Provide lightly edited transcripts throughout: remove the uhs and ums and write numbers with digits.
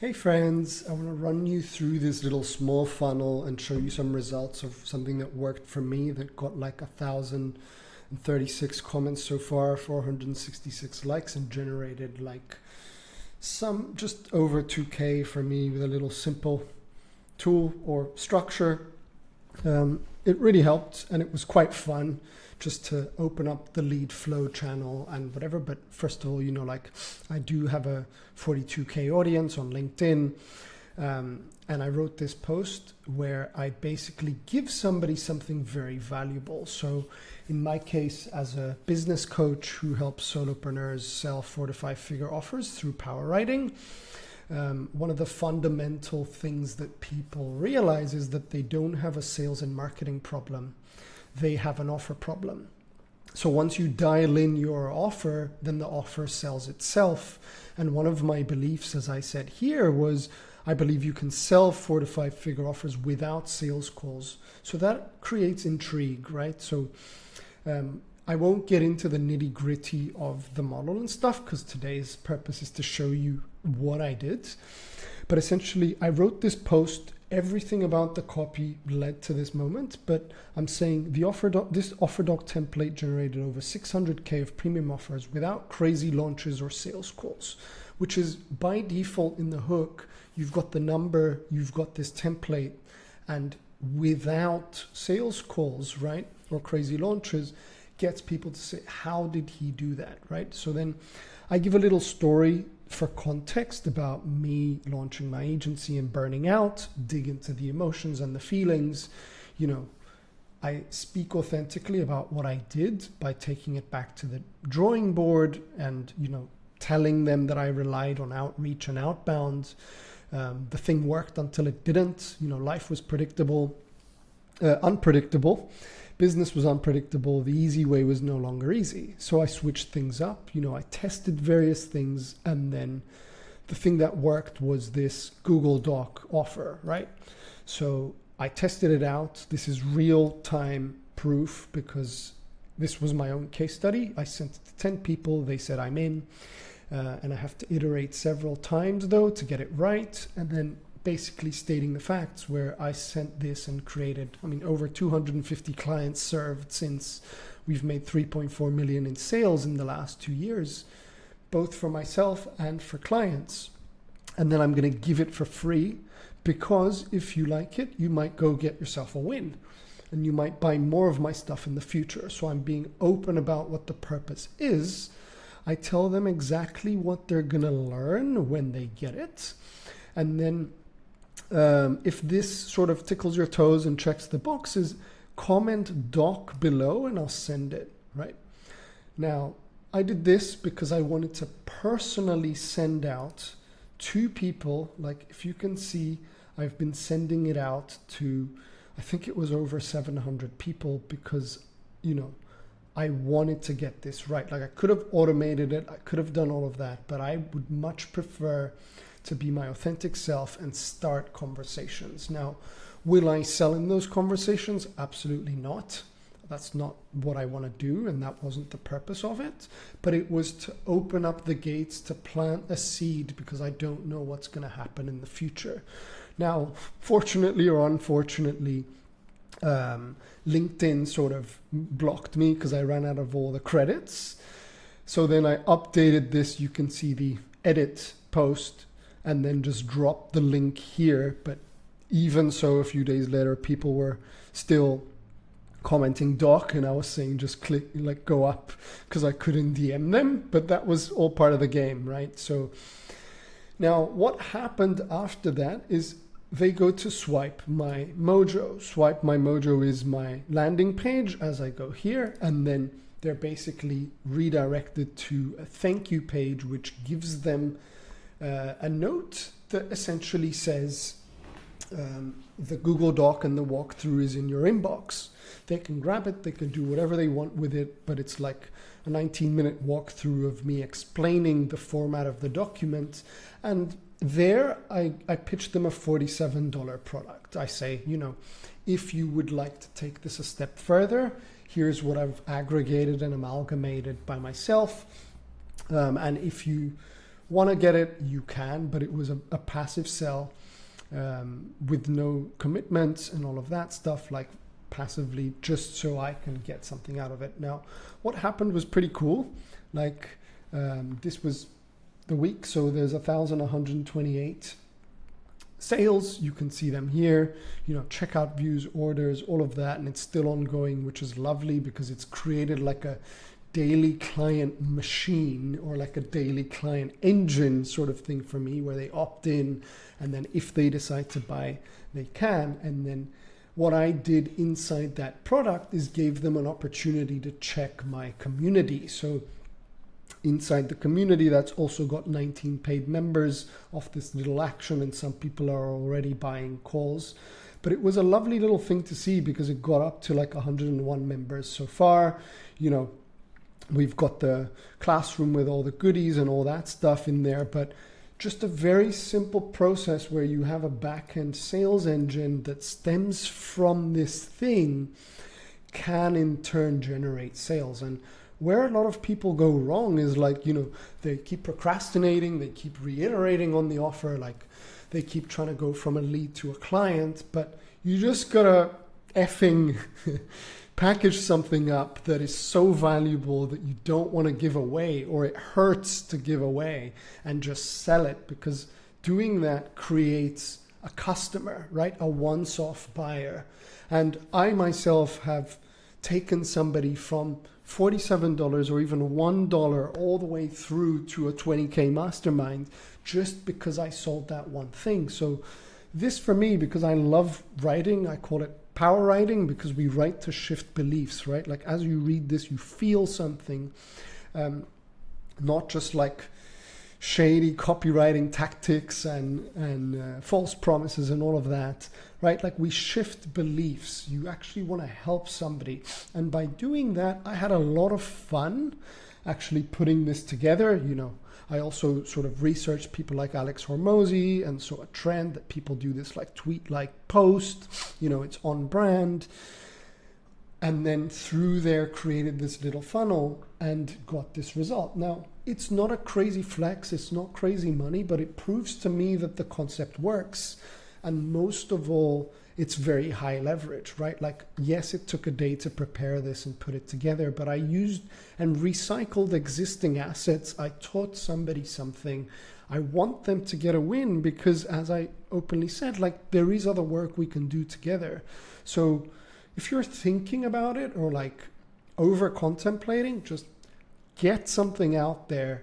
Hey friends, I want to run you through this little small funnel and show you some results of something that worked for me that got like 1,036 comments so far, 466 likes, and generated like some just over 2K for me with a little simple tool or structure. It really helped and it was quite fun just to open up the lead flow channel and whatever. But first of all, like I do have a 42K audience on LinkedIn. And I wrote this post where I basically give somebody something very valuable. So in my case, as a business coach who helps solopreneurs sell 4 to 5 figure offers through power writing, one of the fundamental things that people realize is that they don't have a sales and marketing problem. They have an offer problem. So once you dial in your offer, then the offer sells itself. And one of my beliefs, as I said here, was I believe you can sell 4 to 5 figure offers without sales calls. So that creates intrigue, right? So I won't get into the nitty gritty of the model and stuff because today's purpose is to show you what I did. But essentially, I wrote this post. Everything about the copy led to this moment, but I'm saying this offer doc template generated over 600K of premium offers without crazy launches or sales calls, which is by default in the hook. You've got the number, you've got this template, and without sales calls, right, or crazy launches, gets people to say, how did he do that, right? So then I give a little story for context about me launching my agency and burning out, dig into the emotions and the feelings. I speak authentically about what I did by taking it back to the drawing board and, telling them that I relied on outreach and outbound. The thing worked until it didn't. Life was unpredictable. Business was unpredictable. The easy way was no longer easy. So I switched things up. I tested various things. And then the thing that worked was this Google Doc offer, right? So I tested it out. This is real-time proof because this was my own case study. I sent it to 10 people. They said, I'm in. And I have to iterate several times, though, to get it right. And then basically stating the facts where I sent this and created, over 250 clients served since we've made 3.4 million in sales in the last 2 years, both for myself and for clients. And then I'm going to give it for free because if you like it, you might go get yourself a win and you might buy more of my stuff in the future. So I'm being open about what the purpose is. I tell them exactly what they're going to learn when they get it. And then if this sort of tickles your toes and checks the boxes, comment doc below and I'll send it, right? Now, I did this because I wanted to personally send out to people. Like if you can see, I've been sending it out to, I think it was over 700 people because, I wanted to get this right. Like I could have automated it. I could have done all of that, but I would much prefer to be my authentic self and start conversations. Now, will I sell in those conversations? Absolutely not. That's not what I want to do, and that wasn't the purpose of it. But it was to open up the gates to plant a seed because I don't know what's going to happen in the future. Now, fortunately or unfortunately, LinkedIn sort of blocked me because I ran out of all the credits. So then I updated this. You can see the edit post and then just drop the link here. But even so, a few days later, people were still commenting doc and I was saying just click, like go up because I couldn't DM them, but that was all part of the game, right? So now what happened after that is they go to Swipe My Mojo. Swipe My Mojo is my landing page as I go here, and then they're basically redirected to a thank you page, which gives them a note that essentially says the Google Doc and the walkthrough is in your inbox. They can grab it, they can do whatever they want with it, but it's like a 19-minute walkthrough of me explaining the format of the document. And there I pitched them a $47 product. I say, if you would like to take this a step further, here's what I've aggregated and amalgamated by myself. And if you want to get it, you can, but it was a passive sell with no commitments and all of that stuff, like passively, just so I can get something out of it. Now, what happened was pretty cool. Like this was the week, so there's 1,128 sales. You can see them here, you know, checkout views, orders, all of that, and it's still ongoing, which is lovely because it's created like a daily client machine, or like a daily client engine sort of thing for me, where they opt in, and then if they decide to buy, they can. And then what I did inside that product is gave them an opportunity to check my community. So inside the community, that's also got 19 paid members of this little action, and some people are already buying calls. But it was a lovely little thing to see because it got up to like 101 members so far. You know, we've got the classroom with all the goodies and all that stuff in there, but just a very simple process where you have a back-end sales engine that stems from this thing can in turn generate sales. And where a lot of people go wrong is, like, you know, they keep procrastinating, they keep reiterating on the offer, like they keep trying to go from a lead to a client, but you just gotta effing package something up that is so valuable that you don't want to give away, or it hurts to give away, and just sell it, because doing that creates a customer, right? A once-off buyer. And I myself have taken somebody from $47 or even $1 all the way through to a 20K mastermind just because I sold that one thing. So this, for me, because I love writing, I call it power writing, because we write to shift beliefs, right? Like as you read this, you feel something, not just like shady copywriting tactics and false promises and all of that, right? Like we shift beliefs. You actually want to help somebody. And by doing that, I had a lot of fun actually putting this together. You know, I also sort of researched people like Alex Hormozy and saw a trend that people do this like tweet, like post, you know, it's on brand. And then through there created this little funnel and got this result. Now, it's not a crazy flex, it's not crazy money, but it proves to me that the concept works. And most of all, it's very high leverage, right? Like, yes, it took a day to prepare this and put it together, but I used and recycled existing assets. I taught somebody something. I want them to get a win because, as I openly said, like, there is other work we can do together. So if you're thinking about it or like over contemplating, just get something out there,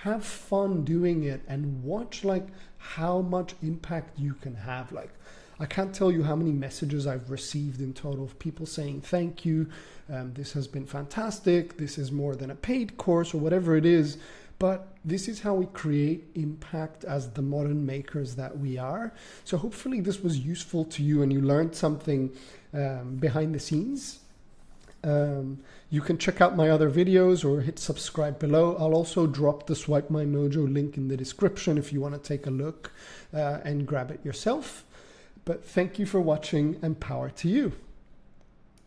have fun doing it, and watch like how much impact you can have. Like, I can't tell you how many messages I've received in total of people saying, thank you, this has been fantastic, this is more than a paid course or whatever it is, but this is how we create impact as the modern makers that we are. So hopefully this was useful to you and you learned something behind the scenes. You can check out my other videos or hit subscribe below. I'll also drop the Swipe My Mojo link in the description if you want to take a look and grab it yourself. But thank you for watching, and power to you.